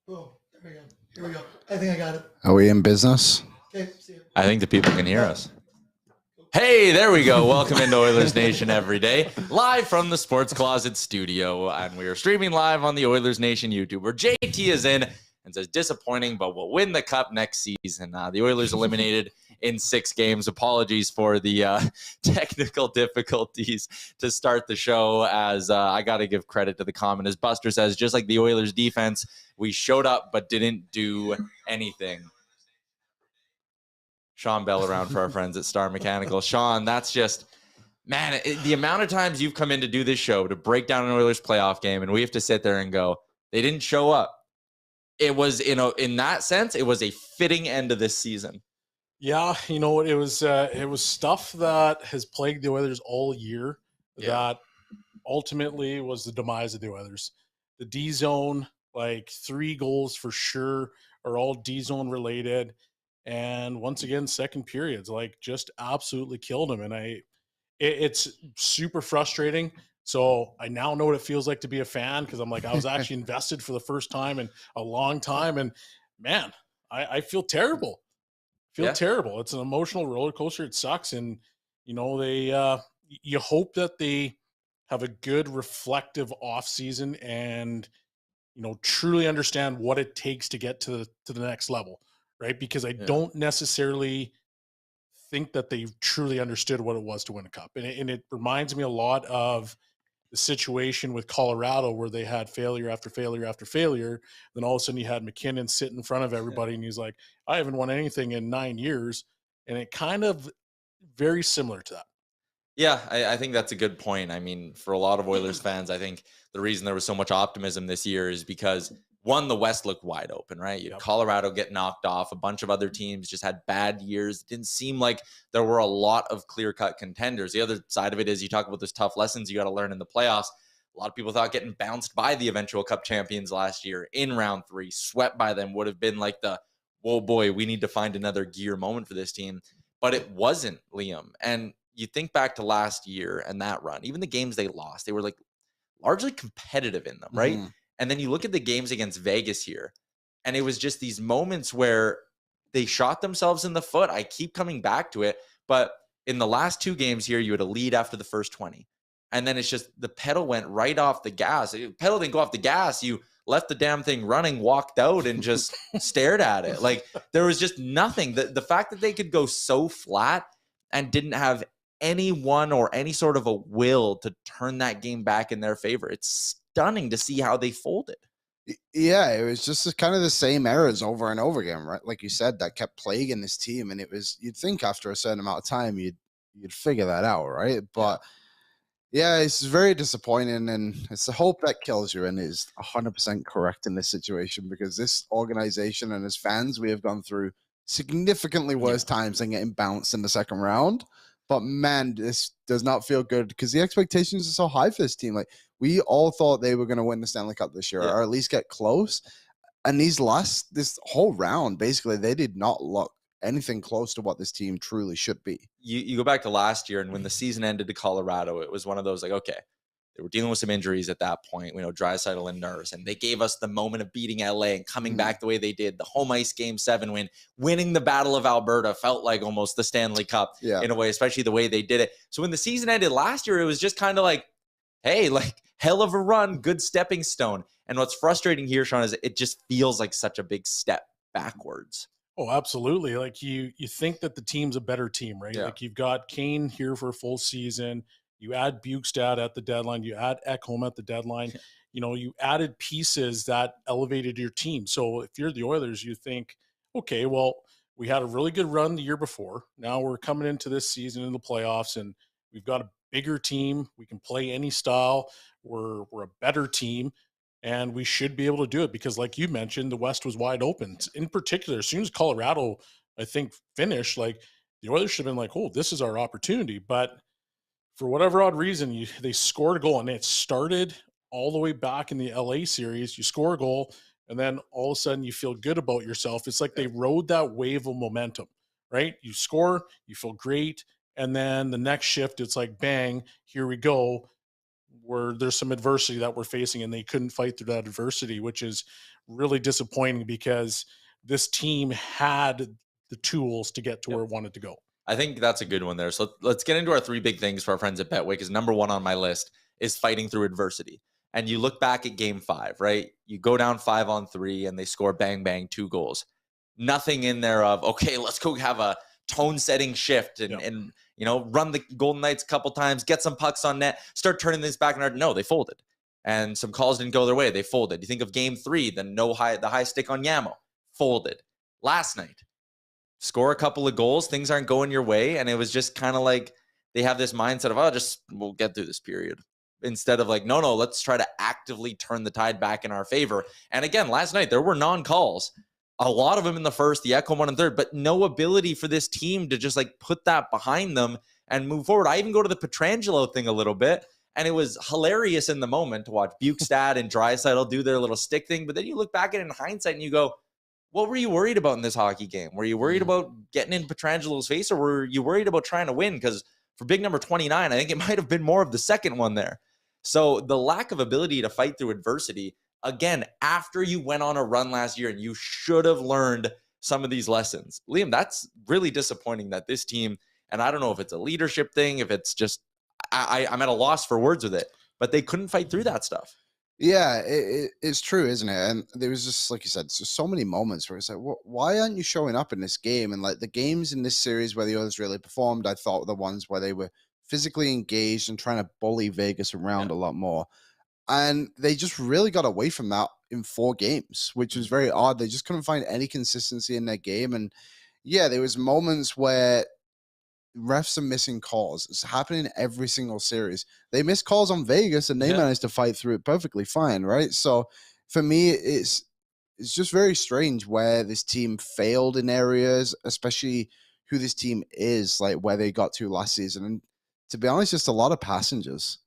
Oh, there we go. Here we go. I think I got it. Are we in business? Okay, see you. I think the people can hear us. Hey, there we go. Welcome into Oilers Nation Everyday, live from the Sports Closet studio. And we are streaming live on the Oilers Nation YouTube, where JT is in and says, disappointing, but we'll win the cup next season. The Oilers eliminated in 6 games. Apologies for the technical difficulties to start the show, as I got to give credit to the comment. As Buster says, just like the Oilers defense, we showed up but didn't do anything. Sean Bell around for our friends at Star Mechanical. Sean, that's just, man, the amount of times you've come in to do this show to break down an Oilers playoff game, and we have to sit there and go, they didn't show up. It was, in that sense, it was a fitting end of this season. Yeah, it was stuff that has plagued the Oilers all year that ultimately was the demise of the Oilers. The D zone, like 3 goals for sure, are all D zone related. And once again, second periods, like, just absolutely killed him. And it's super frustrating. So I now know what it feels like to be a fan, because I'm like, I was actually invested for the first time in a long time. And man, I feel terrible. Terrible. It's an emotional roller coaster. It sucks. And, you hope that they have a good reflective off season and, truly understand what it takes to get to the next level. Right? Because I don't necessarily think that they truly understood what it was to win a cup. And it reminds me a lot of the situation with Colorado, where they had failure after failure after failure. Then all of a sudden you had McKinnon sit in front of everybody and he's like, I haven't won anything in 9 years. And it kind of very similar to that. Yeah, I think that's a good point. I mean, for a lot of Oilers fans, I think the reason there was so much optimism this year is because, one, the West looked wide open, right? You had Colorado get knocked off. A bunch of other teams just had bad years. It didn't seem like there were a lot of clear-cut contenders. The other side of it is you talk about those tough lessons you got to learn in the playoffs. A lot of people thought getting bounced by the eventual Cup champions last year in round 3, swept by them, would have been like the, whoa, boy, we need to find another gear moment for this team. But it wasn't, Liam. And you think back to last year and that run, even the games they lost, they were like largely competitive in them, right? Mm-hmm. And then you look at the games against Vegas here, and it was just these moments where they shot themselves in the foot. I keep coming back to it, but in the last 2 games here, you had a lead after the first 20. And then it's just the pedal went right off the gas. The pedal didn't go off the gas. You left the damn thing running, walked out, and just stared at it. Like, there was just nothing. The fact that they could go so flat and didn't have anyone or any sort of a will to turn that game back in their favor. It's stunning to see how they folded. Yeah, it was just kind of the same errors over and over again, right? Like you said, that kept plaguing this team, and it was, you'd think after a certain amount of time you'd figure that out, right? But yeah, it's very disappointing, and it's the hope that kills you, and is 100% correct in this situation, because this organization and as fans, we have gone through significantly worse times than getting bounced in the second round. But man, this does not feel good, because the expectations are so high for this team. Like, we all thought they were going to win the Stanley Cup this year, or at least get close. And this whole round, basically, they did not look anything close to what this team truly should be. You go back to last year, and when the season ended to Colorado, it was one of those like, okay, they were dealing with some injuries at that point, Draisaitl and Nurse, and they gave us the moment of beating LA and coming back the way they did. The home ice Game 7 win, winning the Battle of Alberta felt like almost the Stanley Cup in a way, especially the way they did it. So when the season ended last year, it was just kind of like, hey, like, hell of a run, good stepping stone. And what's frustrating here, Sean, is it just feels like such a big step backwards. Oh, absolutely. Like, you think that the team's a better team, right? Like, you've got Kane here for a full season. You add Bukestad at the deadline. You add Ekholm at the deadline. You added pieces that elevated your team. So if you're the Oilers, you think, okay, well, we had a really good run the year before. Now we're coming into this season in the playoffs, and we've got a bigger team. We can play any style. We're a better team, and we should be able to do it, because, like you mentioned, the West was wide open. In particular, as soon as Colorado, I think, finished, like, the Oilers should have been like, oh, this is our opportunity. But for whatever odd reason, they scored a goal, and it started all the way back in the LA series. You score a goal, and then all of a sudden you feel good about yourself. It's like they rode that wave of momentum, right? You score, you feel great, and then the next shift, it's like, bang, here we go. where there's some adversity that we're facing and they couldn't fight through that adversity, which is really disappointing because this team had the tools to get to where it wanted to go. I think that's a good one there. So let's get into our 3 big things for our friends at Betway, because number 1 on my list is fighting through adversity. And you look back at game 5, right? You go down 5-on-3 and they score bang, bang, 2 goals. Nothing in there of, okay, let's go have a tone setting shift and you know, run the Golden Knights a couple times, get some pucks on net, start turning this back in our, no, they folded. And some calls didn't go their way. They folded. You think of game 3, the high stick on Yamo, folded. Last night, score a couple of goals, things aren't going your way. And it was just kind of like they have this mindset of, oh, we'll get through this period. Instead of like, no, let's try to actively turn the tide back in our favor. And again, last night, there were non-calls. A lot of them in the first, the Ekholm 1 and 3rd, but no ability for this team to just like put that behind them and move forward. I even go to the Pietrangelo thing a little bit, and it was hilarious in the moment to watch Bukestad and Draisaitl do their little stick thing. But then you look back at it in hindsight and you go, what were you worried about in this hockey game? Were you worried about getting in Pietrangelo's face, or were you worried about trying to win? Because for big number 29, I think it might have been more of the second one there. So the lack of ability to fight through adversity, again, after you went on a run last year and you should have learned some of these lessons. Liam, that's really disappointing that this team, and I don't know if it's a leadership thing, if it's just, I'm at a loss for words with it, but they couldn't fight through that stuff. Yeah, it's true, isn't it? And there was just, like you said, so many moments where it's like, why aren't you showing up in this game? And like the games in this series where the Oilers really performed, I thought were the ones where they were physically engaged and trying to bully Vegas around a lot more. And they just really got away from that in 4 games, which was very odd. They just couldn't find any consistency in their game. And yeah, there was moments where refs are missing calls. It's happening every single series. They missed calls on Vegas and they managed to fight through it perfectly fine, right? So for me, it's just very strange where this team failed in areas, especially who this team is, like where they got to last season. And to be honest, just a lot of passengers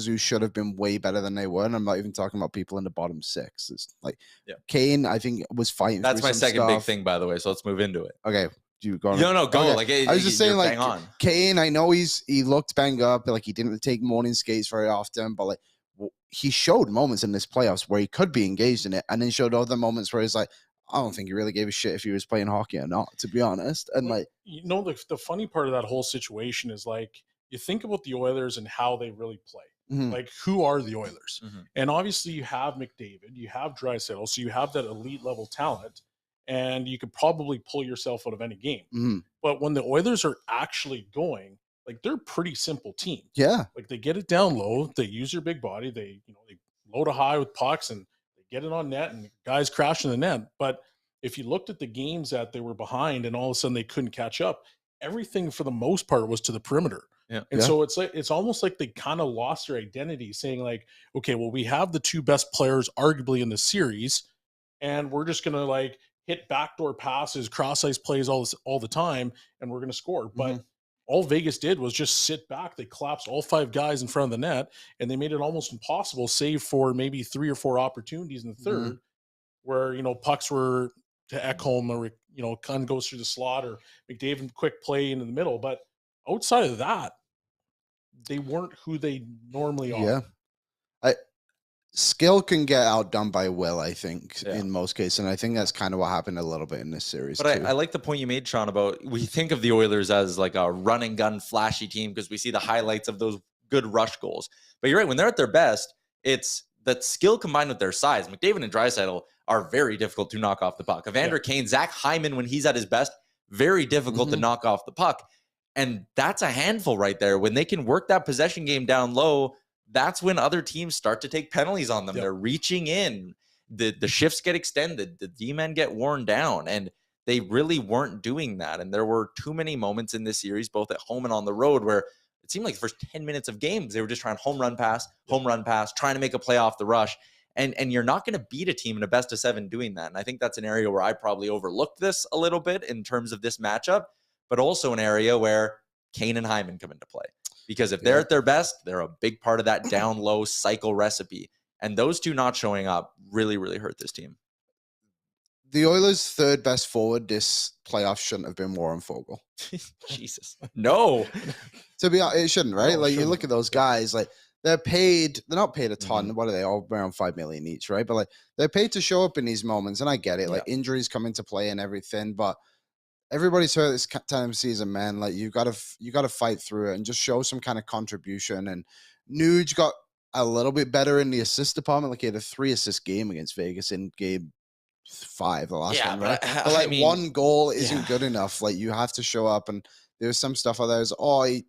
who should have been way better than they were. And I'm not even talking about people in the bottom 6. It's like Kane, I think, was fighting. That's through my some second big stuff. thing, by the way. So let's move into it. Okay. You go on. No, go. Okay. Like I was just saying, like Kane, Kane, I know he looked banged up, like he didn't take morning skates very often, but like he showed moments in this playoffs where he could be engaged in it, and then showed other moments where he's like, I don't think he really gave a shit if he was playing hockey or not, to be honest. And like, you know, the funny part of that whole situation is like, you think about the Oilers and how they really play. Like, who are the Oilers? And obviously you have McDavid, you have Draisaitl, so you have that elite level talent, and you could probably pull yourself out of any game. But when the Oilers are actually going, like, they're a pretty simple team. Yeah. Like, they get it down low, they use their big body, they load a high with pucks and they get it on net and guys crash in the net. But if you looked at the games that they were behind and all of a sudden they couldn't catch up, everything for the most part was to the perimeter. So it's like, it's almost like they kind of lost their identity, saying like, okay, well, we have the 2 best players arguably in the series, and we're just going to like hit backdoor passes, cross ice plays all the time, and we're going to score. But all Vegas did was just sit back. They collapsed all 5 guys in front of the net, and they made it almost impossible, save for maybe 3 or 4 opportunities in the third, where, pucks were to Ekholm, or, kind of goes through the slot, or McDavid quick play into the middle. But outside of that, they weren't who they normally are. Yeah. Skill can get outdone by will, I think, in most cases. And I think that's kind of what happened a little bit in this series. But I like the point you made, Sean, about we think of the Oilers as like a run and gun flashy team because we see the highlights of those good rush goals. But you're right, when they're at their best, it's that skill combined with their size. McDavid and Draisaitl are very difficult to knock off the puck. Evander Kane, Zach Hyman, when he's at his best, very difficult to knock off the puck. And that's a handful right there. When they can work that possession game down low, that's when other teams start to take penalties on them. They're reaching in. The shifts get extended. The D-men get worn down. And they really weren't doing that. And there were too many moments in this series, both at home and on the road, where it seemed like the first 10 minutes of games, they were just trying home run pass, trying to make a play off the rush. And you're not going to beat a team in a best of 7 doing that. And I think that's an area where I probably overlooked this a little bit in terms of this matchup, but also an area where Kane and Hyman come into play. Because if they're at their best, they're a big part of that down low cycle recipe. And those 2 not showing up really, really hurt this team. The Oilers' 3rd best forward this playoff shouldn't have been Warren Fogle. Jesus. No. To be honest, it shouldn't, right? You look at those guys, like they're paid. They're not paid a ton. Mm-hmm. What are they? All around $5 million each, right? But like they're paid to show up in these moments, and I get it. Like injuries come into play and everything, but everybody's hurt this time of season, man. Like you got to fight through it and just show some kind of contribution. And Nuge got a little bit better in the assist department. Like he had a 3-assist game against Vegas in game 5, the last one, right? But like one goal isn't good enough. Like you have to show up. And there's some stuff out there.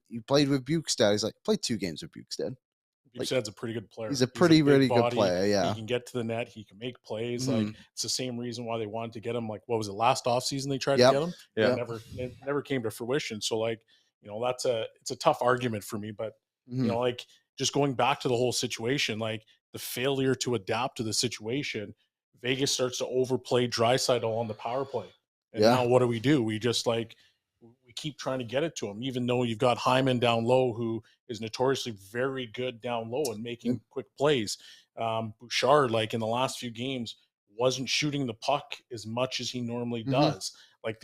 He played with Bukestad. He's like, played 2 games with Bukestad. Bukestad's a pretty good player. He's a really good player. Yeah, he can get to the net. He can make plays. Like it's the same reason why they wanted to get him. Like what was it, last offseason they tried to get him? Yeah, it never came to fruition. So like it's a tough argument for me. But like just going back to the whole situation, like the failure to adapt to the situation, Vegas starts to overplay Draisaitl on the power play. And now what do? We just we keep trying to get it to him, even though you've got Hyman down low, who is notoriously very good down low and making quick plays. Bouchard, like in the last few games, wasn't shooting the puck as much as he normally does. Like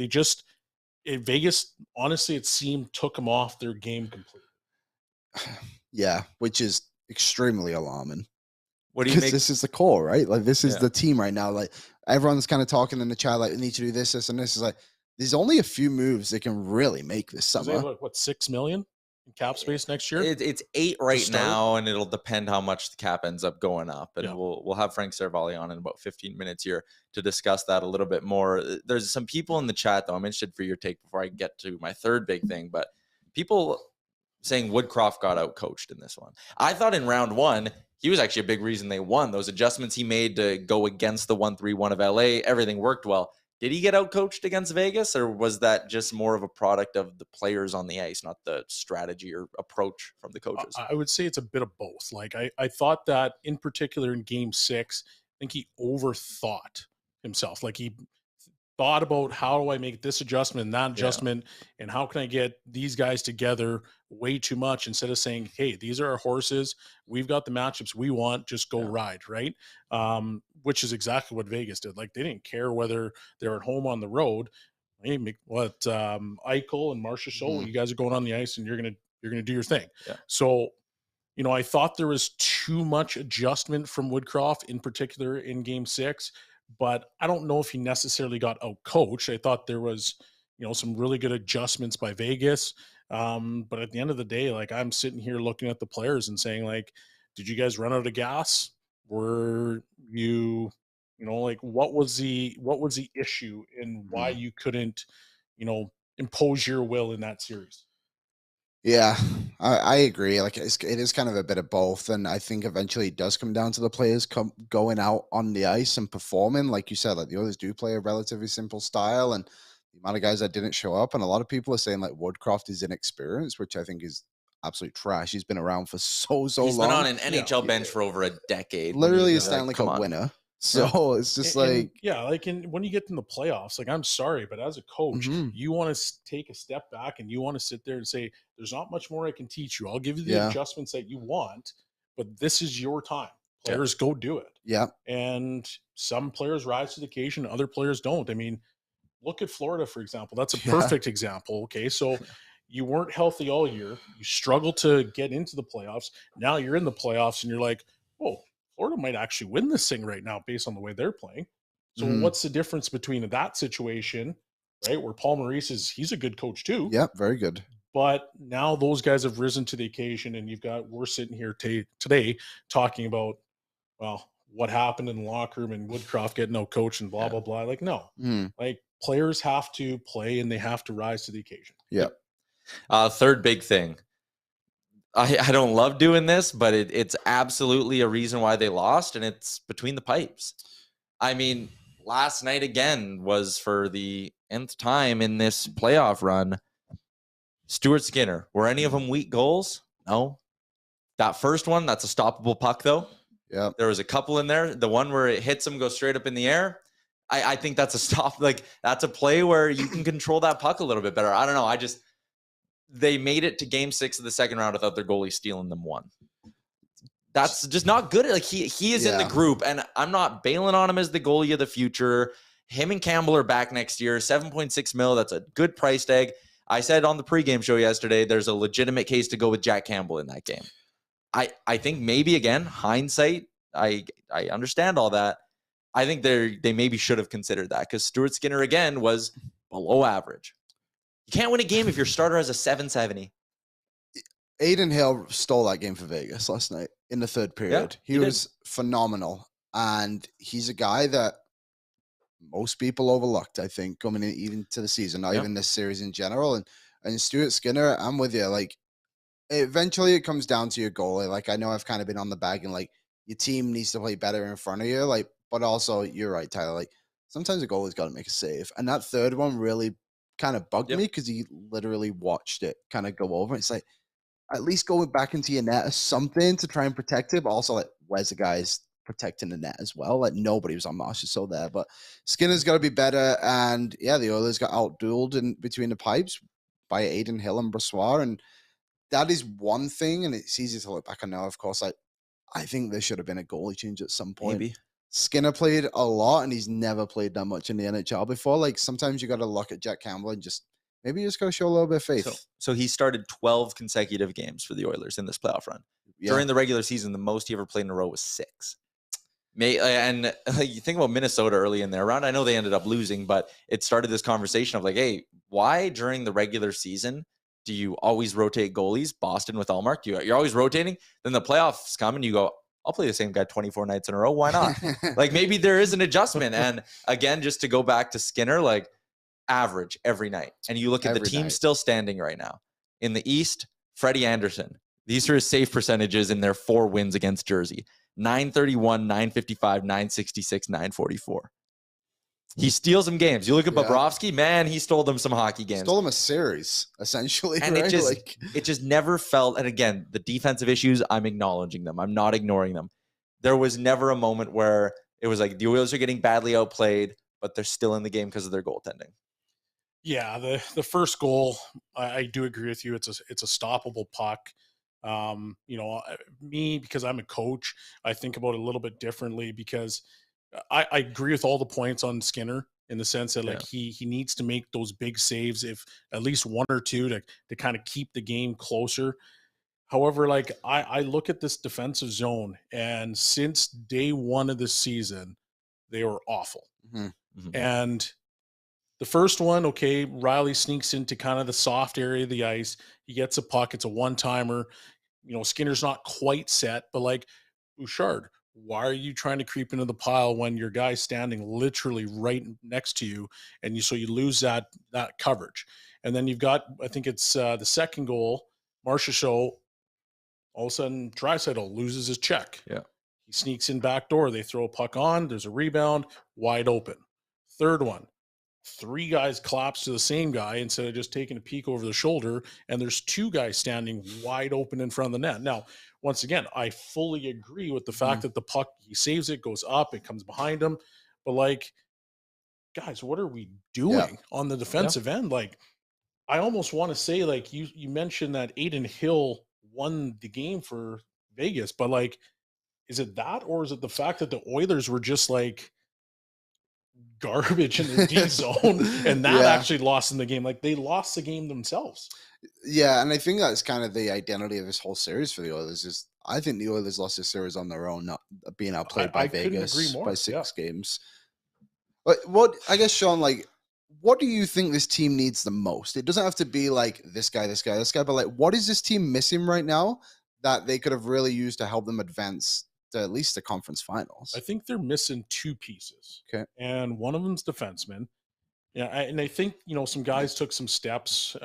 Vegas, honestly, it seemed took him off their game completely. Yeah, which is extremely alarming. What do you make? This is the core, right? Like this is the team right now. Like everyone's kind of talking in the chat, like we need to do this, and this is like. There's only a few moves that can really make this summer. They have what, $6 million in cap space next year? It's 8 right now, and it'll depend how much the cap ends up going up. And we'll have Frank Servalli on in about 15 minutes here to discuss that a little bit more. There's some people in the chat, though. I'm interested for your take before I get to my third big thing. But people saying Woodcroft got out-coached in this one. I thought in round 1, he was actually a big reason they won. Those adjustments he made to go against the 1-3-1 of LA, everything worked well. Did he get out-coached against Vegas, or was that just more of a product of the players on the ice, not the strategy or approach from the coaches? I would say it's a bit of both. Like I thought that in particular in game 6, I think he overthought himself. Like he thought about how do I make this adjustment and that adjustment, and how can I get these guys together way too much instead of saying, hey, these are our horses. We've got the matchups we want. Just go ride, right? Which is exactly what Vegas did. Like they didn't care whether they're at home on the road. Eichel and Marcia Scholl, you guys are going on the ice and you're gonna do your thing. Yeah. So, I thought there was too much adjustment from Woodcroft in particular in game 6, but I don't know if he necessarily got out coached. I thought there was, some really good adjustments by Vegas. But at the end of the day, like I'm sitting here looking at the players and saying, like, did you guys run out of gas? Were you, what was the issue and why you couldn't, impose your will in that series? Yeah, I agree. Like it is kind of a bit of both, and I think eventually it does come down to the players going out on the ice and performing. Like you said, like the others do play a relatively simple style, and the amount of guys that didn't show up, and a lot of people are saying like Woodcroft is inexperienced, which I think is absolute trash. He's been around for so long. He's been on an NHL bench for over a decade. Literally a Stanley Cup winner. So it's just when you get in the playoffs, like I'm sorry, but as a coach, you want to take a step back and you want to sit there and say, there's not much more I can teach you. I'll give you the adjustments that you want, but this is your time. Players go do it. Yeah. And some players rise to the occasion, other players don't. I mean, look at Florida, for example. That's a perfect example. Okay. So you weren't healthy all year. You struggled to get into the playoffs. Now you're in the playoffs and you're like, oh, Florida might actually win this thing right now based on the way they're playing. So what's the difference between that situation, right, where Paul Maurice he's a good coach too. Yeah, very good. But now those guys have risen to the occasion, and we're sitting here today talking about, well, what happened in the locker room and Woodcroft getting no coach and blah, blah, blah. Like, no, like players have to play and they have to rise to the occasion. Yeah. Third big thing. I don't love doing this, but it's absolutely a reason why they lost, and it's between the pipes. I mean, last night again was for the nth time in this playoff run. Stuart Skinner, were any of them weak goals? No. That first one, that's a stoppable puck, though. Yeah. There was a couple in there. The one where it hits him, goes straight up in the air. I think that's a stop. Like, that's a play where you can control that puck a little bit better. I don't know. They made it to game 6 of the second round without their goalie stealing them one. That's just not good. Like he is in the group, and I'm not bailing on him as the goalie of the future. Him and Campbell are back next year, $7.6 million. That's a good price tag. I said on the pregame show yesterday, there's a legitimate case to go with Jack Campbell in that game. I think maybe again, hindsight, I understand all that. I think they maybe should have considered that because Stuart Skinner again was below average. You can't win a game if your starter has a 770. Aiden Hill stole that game for Vegas last night in the third period. Yeah, he was phenomenal. And he's a guy that most people overlooked, I think, coming in even to the season, not even this series in general. And Stuart Skinner, I'm with you. Like, eventually it comes down to your goalie. Like, I know I've kind of been on the bag and like your team needs to play better in front of you. Like, but also you're right, Tyler. Like, sometimes the goalie's got to make a save. And that third one really kind of bugged me because he literally watched it kind of go over. It's like, at least go back into your net or something to try and protect it. But also, like, where's the guys protecting the net as well? Like, nobody was on Marshall so there. But Skinner's got to be better. And yeah, the Oilers got outdueled in between the pipes by Aiden Hill and Brossoit. And that is one thing. And it's easy to look back on now, of course. I think there should have been a goalie change at some point. Maybe. Skinner played a lot, and he's never played that much in the NHL before. Like, sometimes you got to look at Jack Campbell and just maybe you just got to show a little bit of faith. So he started 12 consecutive games for the Oilers in this playoff run. Yeah. During the regular season, the most he ever played in a row was 6. And you think about Minnesota early in their round. I know they ended up losing, but it started this conversation of like, hey, why during the regular season do you always rotate goalies? Boston with Ullmark, you're always rotating. Then the playoffs come and you go, I'll play the same guy 24 nights in a row. Why not? Like, maybe there is an adjustment. And again, just to go back to Skinner, like, average every night. And you look at the team still standing right now. In the East, Freddie Anderson. These are his save percentages in their 4 wins against Jersey. 931, 955, 966, 944. He steals some games. You look at Bobrovsky, man, he stole them some hockey games. Stole them a series, essentially. And right? it just never felt, and again, the defensive issues, I'm acknowledging them. I'm not ignoring them. There was never a moment where it was like the Oilers are getting badly outplayed, but they're still in the game because of their goaltending. Yeah, the first goal, I do agree with you. It's a stoppable puck. Me, because I'm a coach, I think about it a little bit differently because I agree with all the points on Skinner in the sense that like he needs to make those big saves, if at least 1 or 2 to kind of keep the game closer. However, like I look at this defensive zone, and since day 1 of the season, they were awful. Mm-hmm. And the first one, okay, Riley sneaks into kind of the soft area of the ice. He gets a puck. It's a one-timer. Skinner's not quite set, but like, Bouchard, why are you trying to creep into the pile when your guy's standing literally right next to you, and so you lose that coverage? And then you've got, I think it's the second goal, Marcia Show, all of a sudden Draisaitl loses his check. Yeah. He sneaks in back door. They throw a puck on. There's a rebound, wide open. Third one, 3 guys collapse to the same guy instead of just taking a peek over the shoulder, and there's 2 guys standing wide open in front of the net. Now, once again, I fully agree with the fact that the puck, he saves it, goes up, it comes behind him. But like, guys, what are we doing on the defensive end? Like, I almost want to say, like, you mentioned that Aiden Hill won the game for Vegas, but like, is it that, or is it the fact that the Oilers were just like garbage in the D zone and that actually lost in the game? Like, they lost the game themselves. Yeah, and I think that's kind of the identity of this whole series for the Oilers. Is I think the Oilers lost this series on their own, not being outplayed by Vegas by 6 games. But what, I guess, Sean, like, what do you think this team needs the most? It doesn't have to be like this guy, but like, what is this team missing right now that they could have really used to help them advance to at least the conference finals? I think they're missing 2 pieces. Okay. And one of them's defenseman. Yeah, and I think, some guys took some steps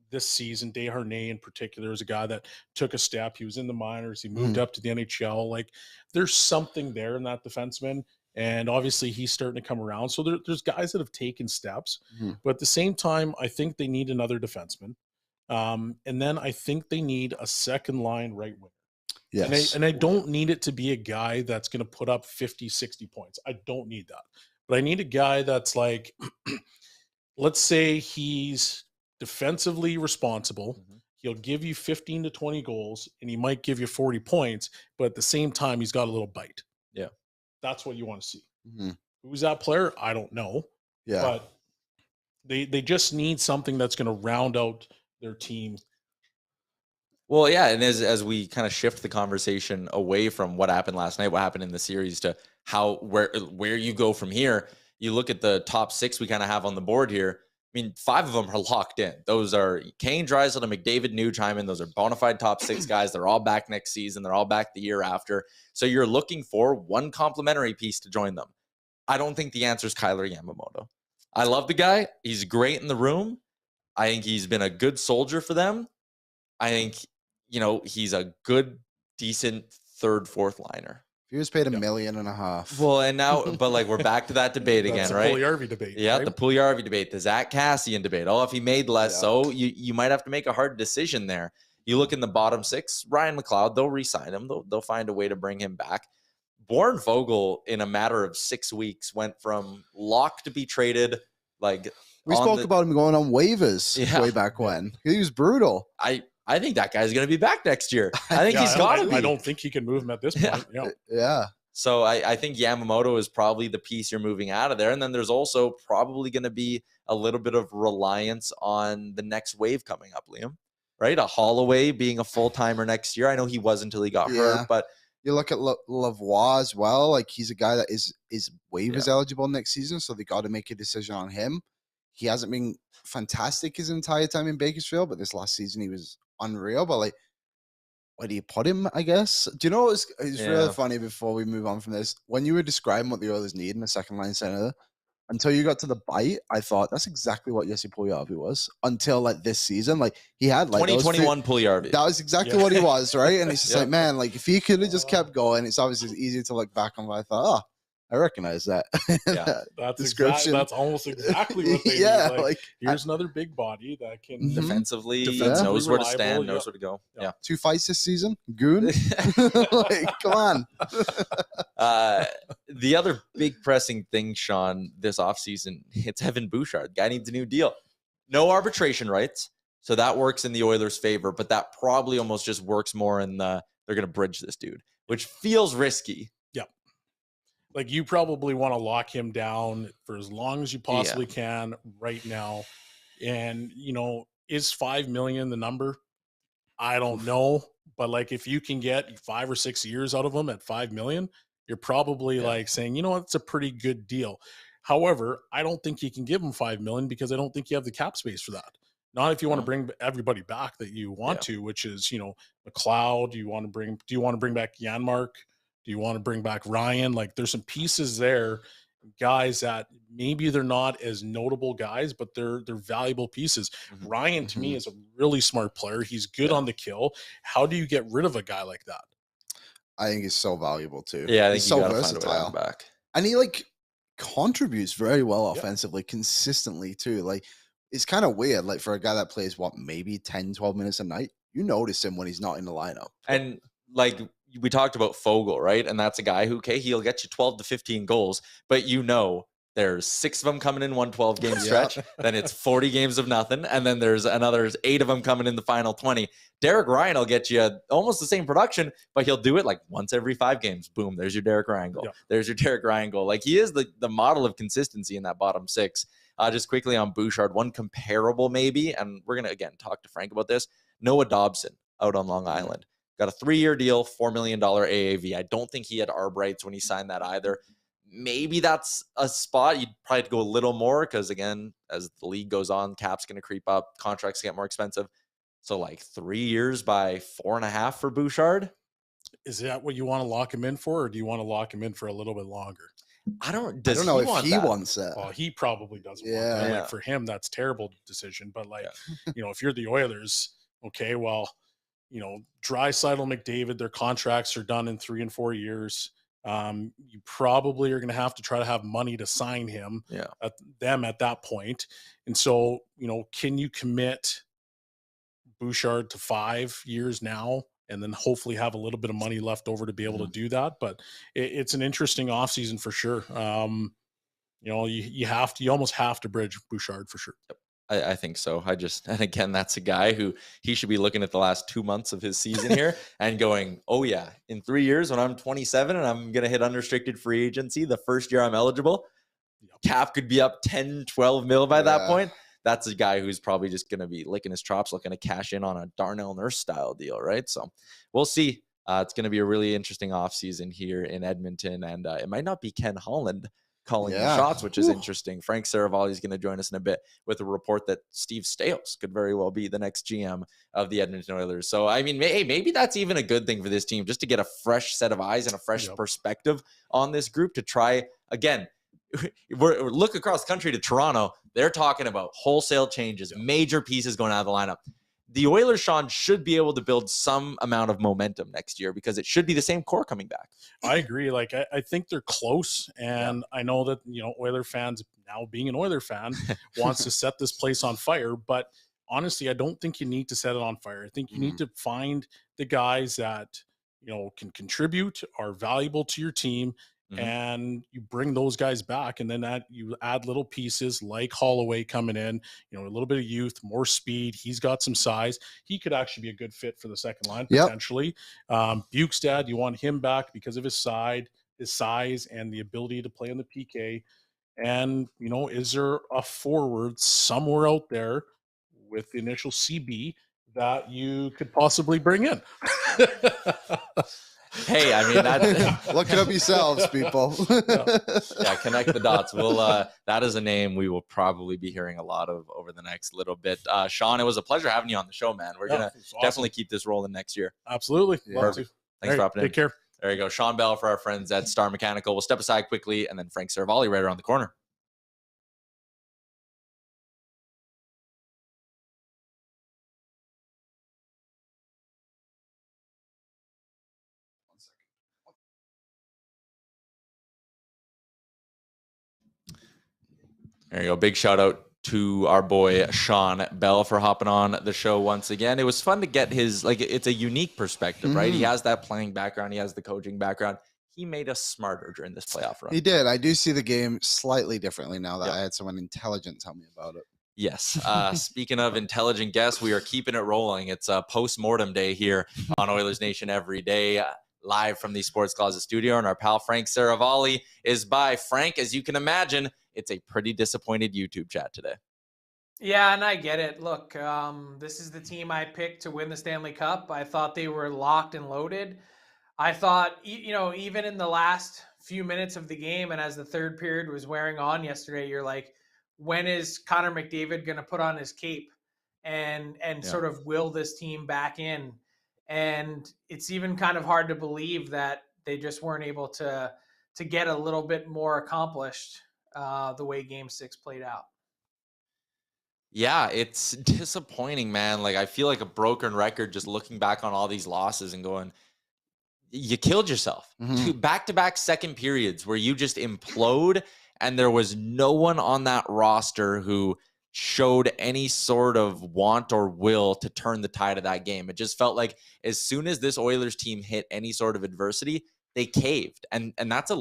this season. Desharnais in particular is a guy that took a step. He was in the minors. He moved up to the NHL. Like, there's something there in that defenseman. And obviously he's starting to come around. So there's guys that have taken steps. But at the same time, I think they need another defenseman. And then I think they need a second line right winger. Yes. And I don't need it to be a guy that's going to put up 50, 60 points. I don't need that. But I need a guy that's like, let's say he's defensively responsible. He'll give you 15 to 20 goals, and he might give you 40 points, but at the same time, he's got a little bite. Yeah. That's what you want to see. Who's that player? I don't know. Yeah. But they just need something that's going to round out their team. Well, yeah, and as we kind of shift the conversation away from what happened last night, what happened in the series, to where you go from here, you look at the top 6 we kind of have on the board here. I mean, 5 of them are locked in. Those are Kane, Draisaitl, and McDavid, Nuge. Those are bona fide top 6 guys. They're all back next season. They're all back the year after. So you're looking for one complementary piece to join them. I don't think the answer is Kyler Yamamoto. I love the guy. He's great in the room. I think he's been a good soldier for them. I think, he's a good, decent third, fourth liner. He was paid $1.5 million. Well, and now, but like we're back to that debate again, right? The Puljujärvi debate. Yeah, right? the Puljujärvi debate, the Zach Kassian debate. Oh, if he made less, so you might have to make a hard decision there. You look in the bottom 6, Ryan McLeod, they'll re-sign him. They'll find a way to bring him back. Bourne Vogel, in a matter of 6 weeks, went from locked to be traded. Like we spoke about him going on waivers way back when. He was brutal. I think that guy's going to be back next year. I think he's got to be. I don't think he can move him at this point. Yeah. So I think Yamamoto is probably the piece you're moving out of there. And then there's also probably going to be a little bit of reliance on the next wave coming up, Liam, right? A Holloway being a full-timer next year. I know he was until he got hurt, but you look at Lavoie as well. Like, he's a guy that is waivers eligible next season, so they got to make a decision on him. He hasn't been fantastic his entire time in Bakersfield, but this last season he was unreal. But like, where do you put him, I guess? Do you know it's really funny before we move on from this? When you were describing what the Oilers need in a second line center, until you got to the bite, I thought that's exactly what Jesse Puljujärvi was until like this season. Like, he had like 2021 Puljujärvi. That was exactly what he was, right? And it's just like, man, like if he could have just kept going, it's obviously easy to look back on. But I thought, I recognize that. That's description. That's almost exactly what they need. Like, here's another big body that can defensively knows where to stand, knows where to go. Yeah. 2 fights this season, goon. Like, come on. The other big pressing thing, Sean, this offseason, it's Evan Bouchard. Guy needs a new deal. No arbitration rights, so that works in the Oilers' favor, but that probably almost just works more in they're going to bridge this dude, which feels risky. Like, you probably want to lock him down for as long as you possibly can right now. And, is $5 million the number? I don't know. But like, if you can get 5 or 6 years out of him at $5 million, you're probably like saying, you know what, it's a pretty good deal. However, I don't think you can give him $5 million because I don't think you have the cap space for that. Not if you want to bring everybody back that you want to, which is, McLeod. Do you want to bring back Janmark? Do you want to bring back Ryan? Like, there's some pieces there, guys that maybe they're not as notable guys, but they're valuable pieces. Ryan, to me, is a really smart player. He's good on the kill. How do you get rid of a guy like that? I think he's so valuable too. Yeah, I think he's so versatile. Back. And he like contributes very well offensively, consistently too. Like, it's kind of weird. Like, for a guy that plays maybe 10, 12 minutes a night, you notice him when he's not in the lineup. And like, we talked about Fogle, right? And that's a guy who, he'll get you 12 to 15 goals, but there's 6 of them coming in one 12-game stretch. Then it's 40 games of nothing. And then there's another 8 of them coming in the final 20. Derek Ryan will get you almost the same production, but he'll do it like once every 5 games. Boom, there's your Derek Ryan goal. There's your Derek Ryan goal. Like, he is the model of consistency in that bottom 6. Just quickly on Bouchard, one comparable maybe, and we're going to, again, talk to Frank about this. Noah Dobson out on Long Island. Got a 3-year deal, $4 million AAV. I don't think he had ARB rights when he signed that either. Maybe that's a spot. You'd probably have to go a little more because, again, as the league goes on, cap's going to creep up. Contracts get more expensive. So, like, 3 years by 4.5 for Bouchard. Is that what you want to lock him in for, or do you want to lock him in for a little bit longer? I don't know if he wants that. Well, he probably doesn't want that. Like, for him, that's a terrible decision. But, like, if you're the Oilers, okay, well, Draisaitl, McDavid, their contracts are done in 3 and 4 years. You probably are going to have money to sign him at that point. And so, can you commit Bouchard to 5 years now and then hopefully have a little bit of money left over to be able to do that? But it's an interesting offseason for sure. You almost have to bridge Bouchard for sure. Yep. I think so. And again, that's a guy who he should be looking at the last 2 months of his season here and going, oh yeah, in 3 years when I'm 27 and I'm going to hit unrestricted free agency, the first year I'm eligible, cap could be up 10, 12 mil by that point. that's a guy who's probably just going to be licking his chops, looking to cash in on a Darnell Nurse style deal, right? So we'll see. It's going to be a really interesting offseason here in Edmonton, and it might not be Ken Holland calling the shots, which is interesting. Frank Seravalli is going to join us in a bit with a report that Steve Staios could very well be the next GM of the Edmonton Oilers. So, I mean, maybe that's even a good thing for this team, just to get a fresh set of eyes and a fresh perspective on this group to try, again, we're look across the country to Toronto. They're talking about wholesale changes, major pieces going out of the lineup. The Oilers, Sean, should be able to build some amount of momentum next year because it should be the same core coming back. I agree. Like, I think they're close. And I know that, you know, Oiler fans, now being an Oiler fan, wants to set this place on fire. But honestly, I don't think you need to set it on fire. I think you need to find the guys that, you know, can contribute, are valuable to your team, and you bring those guys back, and then you add little pieces like Holloway coming in, you know, a little bit of youth, more speed. He's got some size. He could actually be a good fit for the second line potentially. Bukestad, you want him back because of his size and the ability to play on the PK. And, you know, is there a forward somewhere out there with the initial CB that you could possibly bring in? Hey, I mean, that look it up yourselves, people. Yeah, connect the dots. We'll that is a name we will probably be hearing a lot of over the next little bit. Sean, it was a pleasure having you on the show, man. We're gonna definitely keep this rolling next year. Absolutely. Perfect. Thanks for dropping in. Take care. There you go. Sean Bell for our friends at Star Mechanical. We'll step aside quickly, and then Frank Servalli right around the corner. There you go. Big shout out to our boy Sean Bell for hopping on the show once again. It was fun to get his, like, it's a unique perspective, right? He has that playing background. He has the coaching background. He made us smarter during this playoff run. He did. I do see the game slightly differently now that I had someone intelligent tell me about it. Yes. Speaking of intelligent guests, we are keeping it rolling. It's a post-mortem day here on Oilersnation Everyday, live from the Sports Closet studio. And our pal Frank Seravalli is by. Frank, as you can imagine, it's a pretty disappointed YouTube chat today. Yeah, and I get it. Look, this is the team I picked to win the Stanley Cup. I thought they were locked and loaded. I thought, you know, even in the last few minutes of the game and as the third period was wearing on yesterday, you're like, when is Connor McDavid going to put on his cape and sort of will this team back in? And it's even kind of hard to believe that they just weren't able to get a little bit more accomplished the way Game 6 played out. Yeah, it's disappointing, man. Like, I feel like a broken record just looking back on all these losses and going, you killed yourself. Two back-to-back second periods where you just implode, and there was no one on that roster who showed any sort of want or will to turn the tide of that game. It just felt like as soon as this Oilers team hit any sort of adversity, they caved. And that's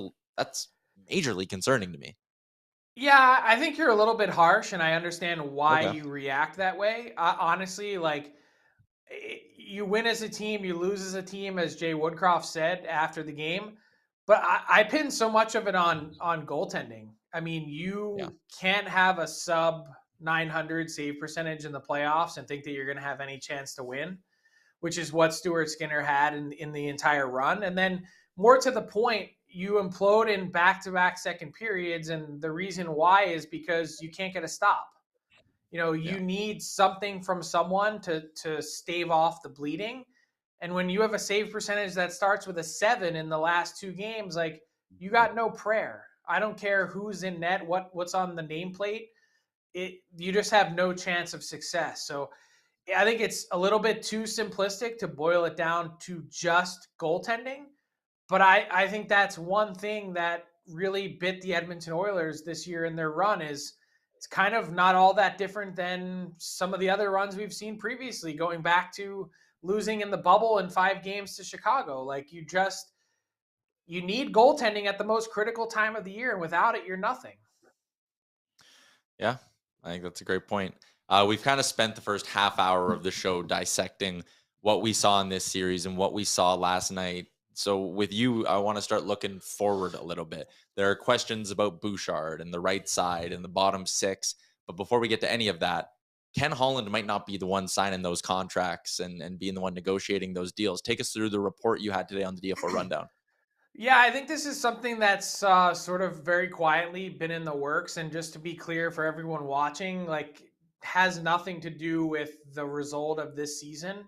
majorly concerning to me. Yeah, I think you're a little bit harsh, and I understand why you react that way. Honestly, like, you win as a team, you lose as a team, as Jay Woodcroft said after the game. But I pin so much of it on goaltending. I mean, you can't have a sub 900 save percentage in the playoffs and think that you're going to have any chance to win, which is what Stuart Skinner had in the entire run. And then more to the point, you implode in back-to-back second periods, and the reason why is because you can't get a stop. You know, you need something from someone to stave off the bleeding. And when you have a save percentage that starts with a 7 in the last two games, like, you got no prayer. I don't care who's in net, what's on the nameplate. You just have no chance of success. So I think it's a little bit too simplistic to boil it down to just goaltending. But I think that's one thing that really bit the Edmonton Oilers this year in their run is it's kind of not all that different than some of the other runs we've seen previously, going back to losing in the bubble in 5 games to Chicago. Like, you need goaltending at the most critical time of the year, and without it, you're nothing. Yeah, I think that's a great point. We've kind of spent the first half hour of the show dissecting what we saw in this series and what we saw last night. So with you, I want to start looking forward a little bit. There are questions about Bouchard and the right side and the bottom 6, But before we get to any of that, Ken Holland might not be the one signing those contracts and being the one negotiating those deals. Take us through the report you had today on the DFO Rundown. Yeah, I think this is something that's sort of very quietly been in the works. And just to be clear for everyone watching, like, has nothing to do with the result of this season.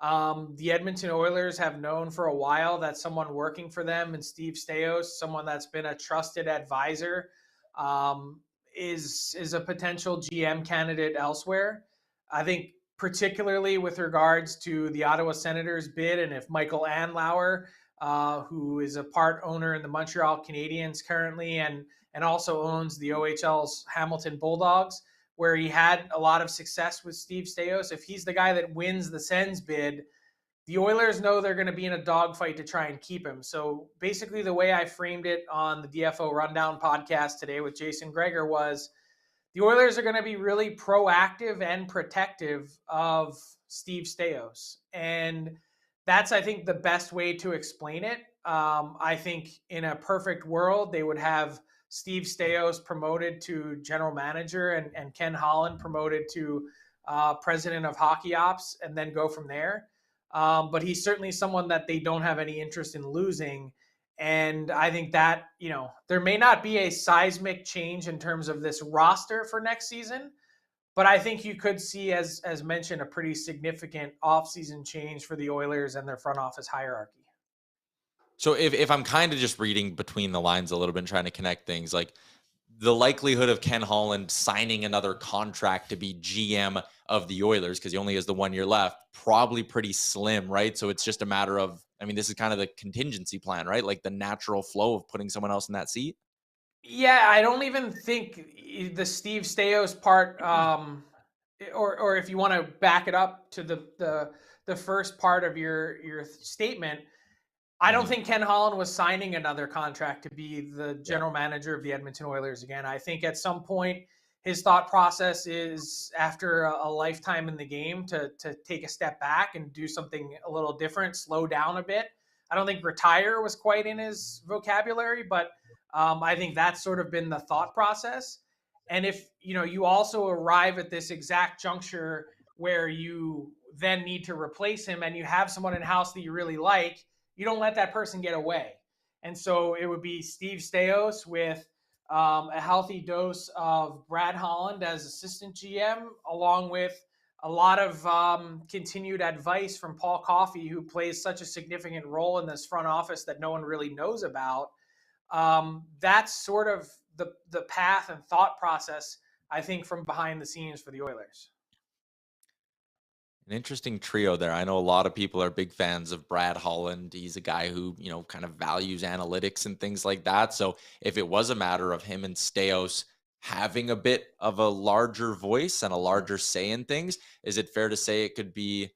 The Edmonton Oilers have known for a while that someone working for them, and Steve Staios, someone that's been a trusted advisor, is a potential GM candidate elsewhere. I think particularly with regards to the Ottawa Senators bid, and if Michael Andlauer, who is a part owner in the Montreal Canadiens currently, and also owns the OHL's Hamilton Bulldogs, where he had a lot of success with Steve Staios. If he's the guy that wins the Sens bid, the Oilers know they're going to be in a dogfight to try and keep him. So basically the way I framed it on the DFO Rundown podcast today with Jason Greger was the Oilers are going to be really proactive and protective of Steve Staios. And that's, I think, the best way to explain it. I think in a perfect world, they would have Steve Staios promoted to general manager and Ken Holland promoted to president of hockey ops, and then go from there. But he's certainly someone that they don't have any interest in losing. And I think that, there may not be a seismic change in terms of this roster for next season, but I think you could see, as mentioned, a pretty significant offseason change for the Oilers and their front office hierarchy. So if I'm kind of just reading between the lines a little bit and trying to connect things, like the likelihood of Ken Holland signing another contract to be GM of the Oilers, because he only has the 1 year left, probably pretty slim, right? So it's just a matter of, this is kind of the contingency plan, right? Like the natural flow of putting someone else in that seat. Yeah, I don't even think the Steve Staios part, or if you want to back it up to the first part of your statement, I don't think Ken Holland was signing another contract to be the general manager of the Edmonton Oilers again. I think at some point his thought process is, after a lifetime in the game, to take a step back and do something a little different, slow down a bit. I don't think retire was quite in his vocabulary, but I think that's sort of been the thought process. And if you also arrive at this exact juncture where you then need to replace him, and you have someone in-house that you really like, you don't let that person get away. And so it would be Steve Staios with a healthy dose of Brad Holland as assistant GM, along with a lot of continued advice from Paul Coffey, who plays such a significant role in this front office that no one really knows about. That's sort of the path and thought process, I think, from behind the scenes for the Oilers. An interesting trio there. I know a lot of people are big fans of Brad Holland. He's a guy who, kind of values analytics and things like that. So if it was a matter of him and Staios having a bit of a larger voice and a larger say in things, is it fair to say it could be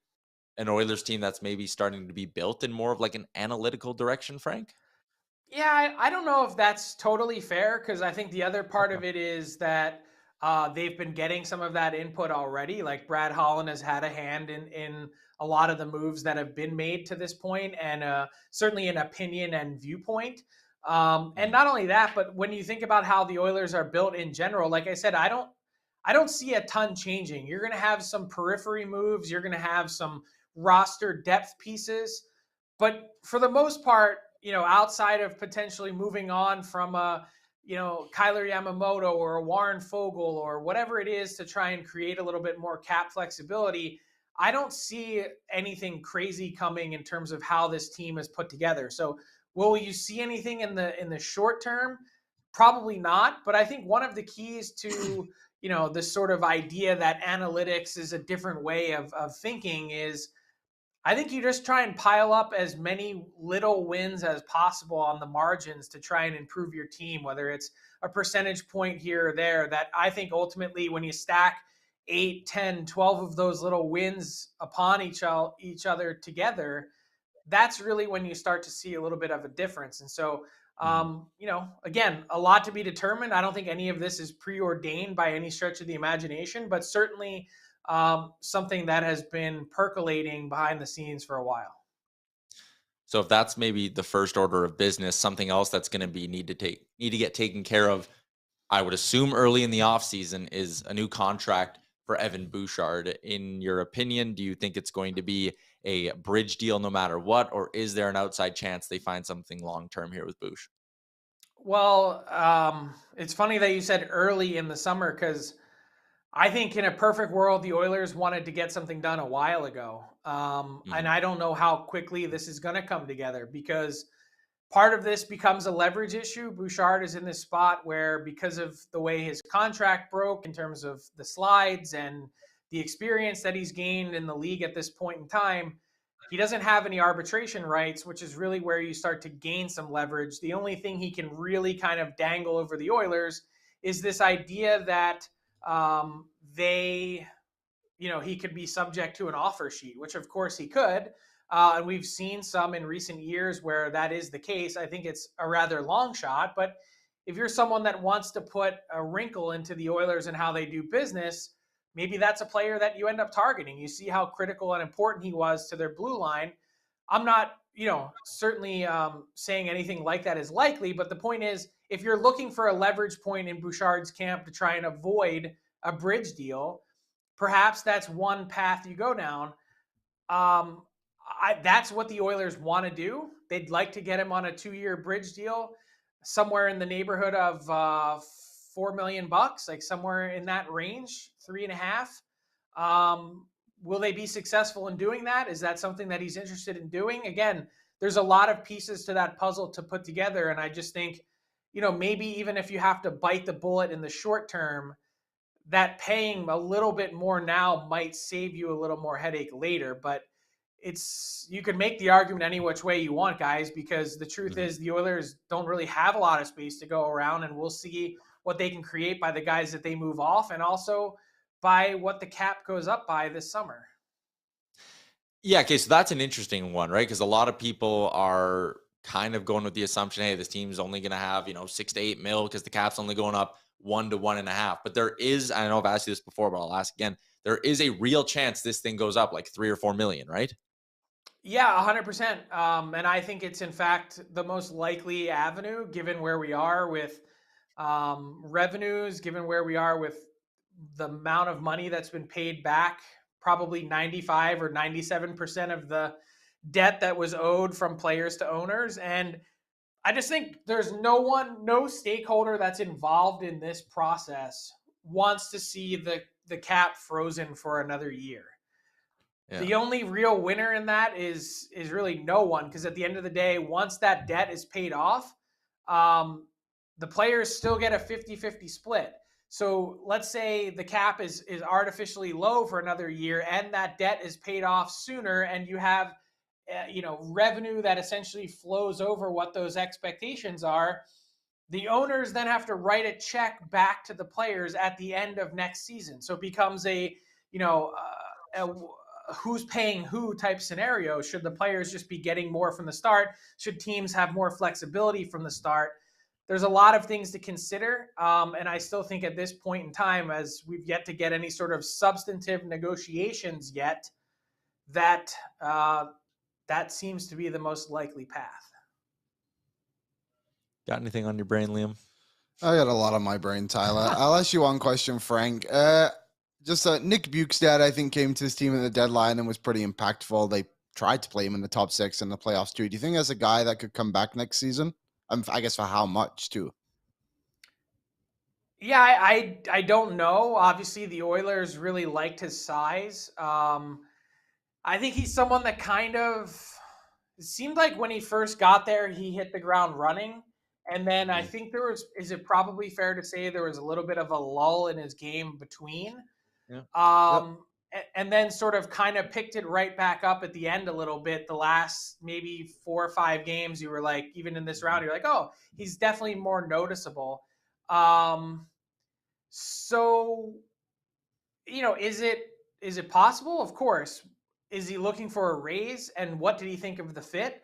an Oilers team that's maybe starting to be built in more of like an analytical direction, Frank? Yeah, I don't know if that's totally fair, because I think the other part of it is that they've been getting some of that input already. Like Brad Holland has had a hand in a lot of the moves that have been made to this point, and certainly an opinion and viewpoint. And not only that, but when you think about how the Oilers are built in general, like I said, I don't see a ton changing. You're going to have some periphery moves. You're going to have some roster depth pieces. But for the most part, outside of potentially moving on from Kyler Yamamoto or a Warren Fogle or whatever it is to try and create a little bit more cap flexibility, I don't see anything crazy coming in terms of how this team is put together. So will you see anything in the short term? Probably not. But I think one of the keys to, this sort of idea that analytics is a different way of thinking is, I think you just try and pile up as many little wins as possible on the margins to try and improve your team, whether it's a percentage point here or there. That I think ultimately, when you stack 8, 10, 12 of those little wins upon each other together, that's really when you start to see a little bit of a difference. And so, again, a lot to be determined. I don't think any of this is preordained by any stretch of the imagination, but certainly something that has been percolating behind the scenes for a while. So if that's maybe the first order of business, something else that's going to be need to get taken care of I would assume early in the offseason, is a new contract for Evan Bouchard. In your opinion, do you think it's going to be a bridge deal no matter what, or is there an outside chance they find something long-term here with Bouch? Well, it's funny that you said early in the summer, because I think in a perfect world, the Oilers wanted to get something done a while ago. And I don't know how quickly this is going to come together, because part of this becomes a leverage issue. Bouchard is in this spot where, because of the way his contract broke in terms of the slides and the experience that he's gained in the league at this point in time, he doesn't have any arbitration rights, which is really where you start to gain some leverage. The only thing he can really kind of dangle over the Oilers is this idea that he could be subject to an offer sheet, which of course he could. And we've seen some in recent years where that is the case. I think it's a rather long shot, but if you're someone that wants to put a wrinkle into the Oilers and how they do business, maybe that's a player that you end up targeting. You see how critical and important he was to their blue line. I'm not, certainly saying anything like that is likely, but the point is, if you're looking for a leverage point in Bouchard's camp to try and avoid a bridge deal, perhaps that's one path you go down. That's what the Oilers want to do. They'd like to get him on a 2-year bridge deal, somewhere in the neighborhood of $4 million, like somewhere in that range, 3.5. Will they be successful in doing that? Is that something that he's interested in doing? Again, there's a lot of pieces to that puzzle to put together, and I just think, maybe even if you have to bite the bullet in the short term, that paying a little bit more now might save you a little more headache later. But you can make the argument any which way you want, guys, because the truth is the Oilers don't really have a lot of space to go around, and we'll see what they can create by the guys that they move off, and also by what the cap goes up by this summer. Yeah, okay, so that's an interesting one, right? Because a lot of people are kind of going with the assumption, hey, this team's only going to have, 6 to 8 mil because the cap's only going up 1 to 1.5. But there is, I know I've asked you this before, but I'll ask again, there is a real chance this thing goes up like 3 or 4 million, right? Yeah, 100%. And I think it's, in fact, the most likely avenue, given where we are with revenues, given where we are with the amount of money that's been paid back, probably 95 or 97% of the debt that was owed from players to owners. And I just think there's no stakeholder that's involved in this process wants to see the cap frozen for another year. Yeah. The only real winner in that is really no one, because at the end of the day, once that debt is paid off, the players still get a 50-50 split. So let's say the cap is artificially low for another year, and that debt is paid off sooner, and you have revenue that essentially flows over what those expectations are. The owners then have to write a check back to the players at the end of next season. So it becomes a who's paying who type scenario. Should the players just be getting more from the start? Should teams have more flexibility from the start? There's a lot of things to consider. And I still think at this point in time, as we've yet to get any sort of substantive negotiations yet, that seems to be the most likely path. Got anything on your brain, Liam? I got a lot on my brain, Tyler. I'll ask you one question, Frank. Nick Bukestad, I think, came to this team at the deadline and was pretty impactful. They tried to play him in the top 6 in the playoffs too. Do you think there's a guy that could come back next season? I guess for how much too? Yeah, I don't know. Obviously, the Oilers really liked his size. I think he's someone that kind of seemed like when he first got there, he hit the ground running. And then I think is it probably fair to say there was a little bit of a lull in his game between? Yeah. And then sort of kind of picked it right back up at the end a little bit. The last maybe 4 or 5 games, you were like, even in this round, you're like, oh, he's definitely more noticeable. So, is it possible? Of course. Is he looking for a raise? And what did he think of the fit?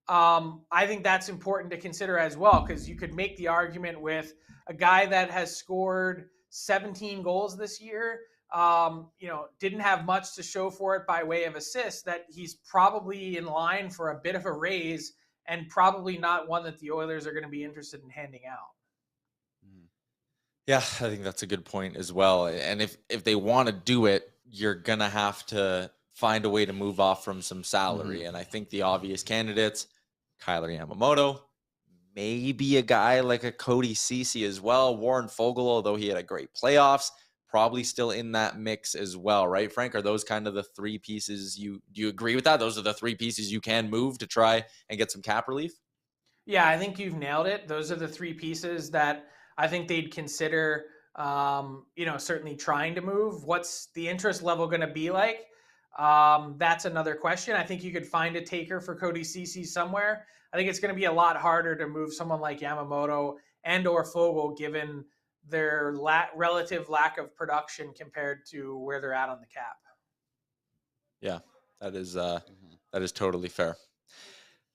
I think that's important to consider as well, because you could make the argument with a guy that has scored 17 goals this year, didn't have much to show for it by way of assists, that he's probably in line for a bit of a raise, and probably not one that the Oilers are going to be interested in handing out. Yeah, I think that's a good point as well. And if they want to do it, you're gonna have to find a way to move off from some salary. And I think the obvious candidates, Kyler Yamamoto, maybe a guy like a Cody Ceci as well. Warren Fogle, although he had a great playoffs, probably still in that mix as well, right, Frank? Are those kind of the three pieces do you agree with that? Those are the three pieces you can move to try and get some cap relief? Yeah, I think you've nailed it. Those are the three pieces that I think they'd consider, certainly trying to move. What's the interest level going to be like? That's another question. I think you could find a taker for Cody Ceci somewhere. I think it's going to be a lot harder to move someone like Yamamoto and or Fogle, given their relative lack of production compared to where they're at on the cap. Yeah, that is totally fair.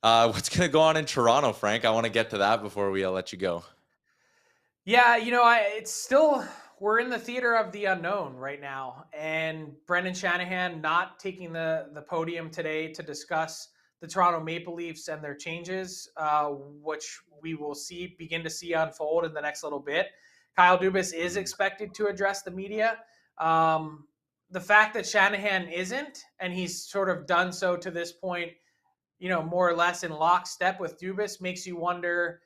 What's going to go on in Toronto, Frank? I want to get to that before we let you go. Yeah, it's still, we're in the theater of the unknown right now. And Brendan Shanahan not taking the podium today to discuss the Toronto Maple Leafs and their changes, which we will begin to see unfold in the next little bit. Kyle Dubas is expected to address the media. The fact that Shanahan isn't, and he's sort of done so to this point, more or less in lockstep with Dubas, makes you wonder,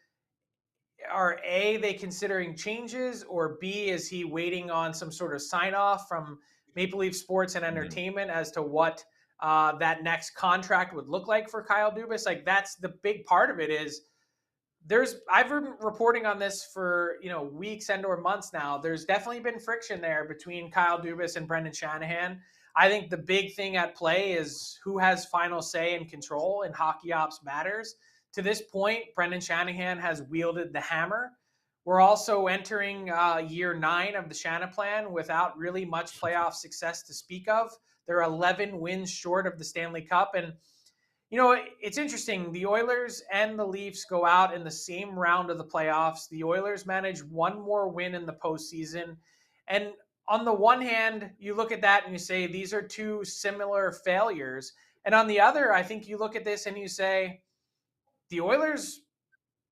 are A, they considering changes, or B, is he waiting on some sort of sign off from Maple Leaf Sports and Entertainment as to what that next contract would look like for Kyle Dubas? Like, that's the big part of it. Is I've been reporting on this for weeks and or months now. There's definitely been friction there between Kyle Dubas and Brendan Shanahan. I think the big thing at play is who has final say and control in hockey ops matters. To this point, Brendan Shanahan has wielded the hammer. We're also entering year 9 of the Shanahan plan without really much playoff success to speak of. They're 11 wins short of the Stanley Cup. And, it's interesting. The Oilers and the Leafs go out in the same round of the playoffs. The Oilers manage one more win in the postseason. And on the one hand, you look at that and you say, these are two similar failures. And on the other, I think you look at this and you say, the Oilers,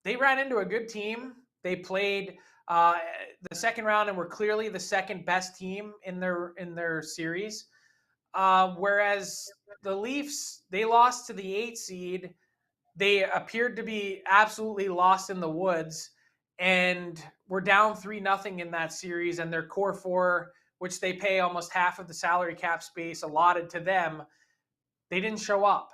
they ran into a good team. They played the second round and were clearly the second best team in their series. Whereas the Leafs, they lost to the 8 seed. They appeared to be absolutely lost in the woods and were down 3-0 in that series. And their core four, which they pay almost half of the salary cap space allotted to them, they didn't show up.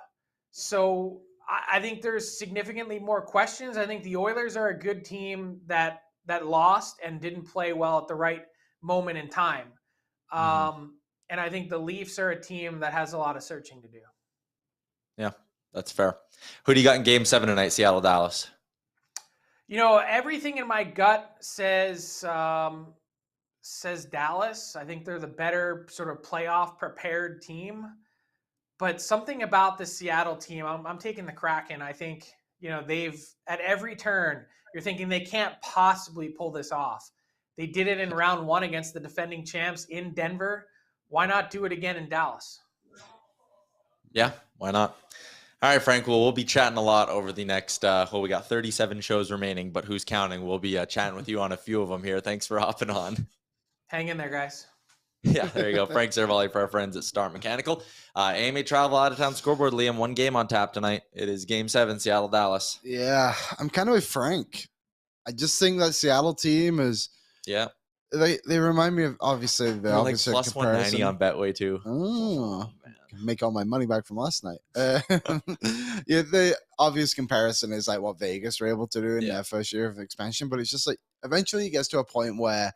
So I think there's significantly more questions. I think the Oilers are a good team that lost and didn't play well at the right moment in time. And I think the Leafs are a team that has a lot of searching to do. Yeah, that's fair. Who do you got in Game 7 tonight, Seattle, Dallas? Everything in my gut says Dallas. I think they're the better sort of playoff prepared team. But something about the Seattle team, I'm taking the Kraken. I think, they've, at every turn, you're thinking they can't possibly pull this off. They did it in round 1 against the defending champs in Denver. Why not do it again in Dallas? Yeah, why not? All right, Frank, well, we'll be chatting a lot over the next, we got 37 shows remaining, but who's counting? We'll be chatting with you on a few of them here. Thanks for hopping on. Hang in there, guys. Yeah, there you go. Frank Servalli for our friends at Star Mechanical. AMA Travel Out of Town Scoreboard. Liam, one game on tap tonight. It is Game 7, Seattle, Dallas. Yeah, I'm kind of with Frank. I just think that Seattle team is. Yeah. They remind me of, obviously, the opposite plus comparison. 190 on Betway, too. Oh, man. Make all my money back from last night. Yeah, the obvious comparison is like what Vegas were able to do in their first year of expansion, but it's just like eventually it gets to a point where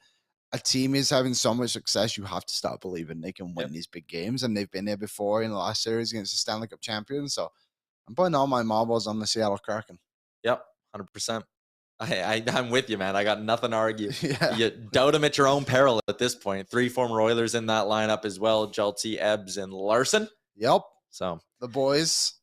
a team is having so much success, you have to start believing they can win these big games, and they've been there before in the last series against the Stanley Cup champions. So I'm putting all my marbles on the Seattle Kraken. Yep, 100%. I'm with you, man. I got nothing to argue. Yeah. You doubt them at your own peril at this point. 3 former Oilers in that lineup as well: Jeltzy, Ebbs, and Larson. Yep. So the boys.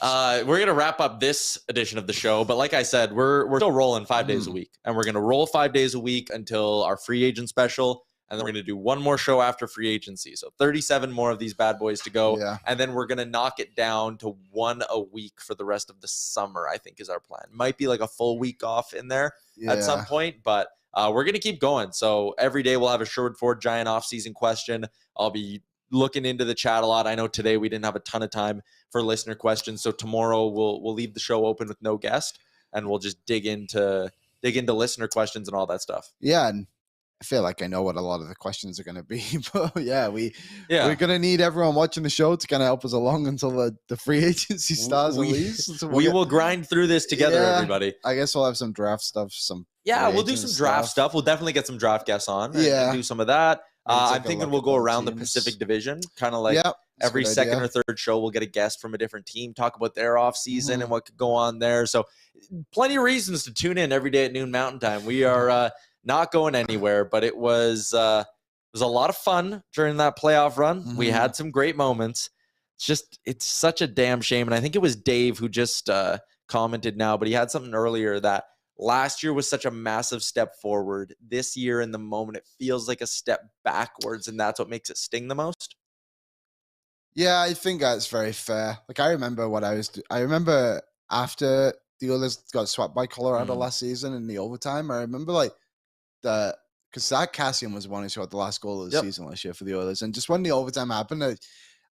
We're gonna wrap up this edition of the show, but like I said, we're still rolling 5 days a week, and we're gonna roll 5 days a week until our free agent special, and then we're gonna do one more show after free agency. So 37 more of these bad boys to go, and then we're gonna knock it down to 1 a week for the rest of the summer. I think is our plan. Might be like a full week off in there at some point, but we're going to keep going. So every day we'll have a Sherwood Giant off-season question. I'll be looking into the chat a lot. I know today we didn't have a ton of time for listener questions, so tomorrow we'll leave the show open with no guest, and we'll just dig into listener questions and all that stuff. Yeah, and I feel like I know what a lot of the questions are going to be, but we're going to need everyone watching the show to kind of help us along until the free agency starts at least. So we will grind through this together, everybody. I guess we'll have some draft stuff, we'll do some draft stuff. We'll definitely get some draft guests on and do some of that. I'm thinking we'll go around the Pacific Division, kind of like every second or third show, we'll get a guest from a different team, talk about their off season and what could go on there. So plenty of reasons to tune in every day at noon Mountain Time. We are not going anywhere, but it was a lot of fun during that playoff run. We had some great moments. It's such a damn shame. And I think it was Dave who just commented now, but he had something earlier that last year was such a massive step forward. This year in the moment, it feels like a step backwards, and that's what makes it sting the most. Yeah, I think that's very fair. Like, I remember after the Oilers got swept by Colorado last season in the overtime, I remember because Zach Cassian was the one who scored the last goal of the season last year for the Oilers. And just when the overtime happened,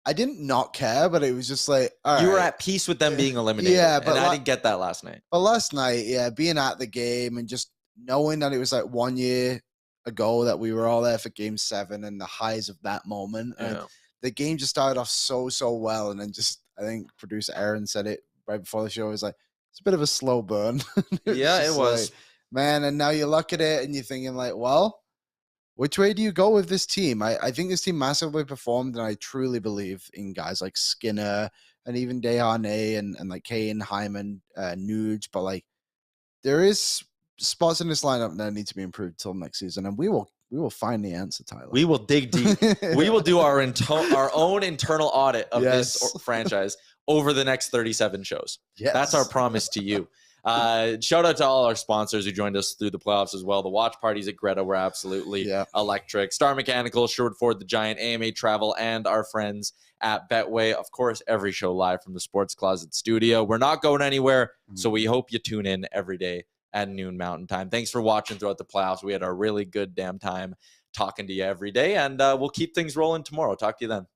I didn't not care, but it was just like, all right. You were at peace with them being eliminated. Yeah, but I didn't get that last night. But last night, being at the game and just knowing that it was like 1 year ago that we were all there for Game 7 and the highs of that moment. And the game just started off so well. And then I think producer Aaron said it right before the show. It was like, it's a bit of a slow burn. It was. Like, man, and now you look at it and you're thinking like, well, which way do you go with this team? I think this team massively performed, and I truly believe in guys like Skinner and even Desharnais and like Kane, Hyman, Nuge, but like there is spots in this lineup that need to be improved till next season, and we will find the answer, Tyler. We will dig deep. We will do our own internal audit of this franchise over the next 37 shows. Yes. That's our promise to you. Shout out to all our sponsors who joined us through the playoffs as well. The watch parties at Greta were absolutely electric. Star Mechanical, Sherwood the Giant, AMA Travel, and our friends at Betway. Of course, every show live from the Sports Closet studio. We're not going anywhere, so we hope you tune in every day at noon Mountain Time. Thanks for watching throughout the playoffs. We had a really good damn time talking to you every day, and we'll keep things rolling tomorrow. Talk to you then.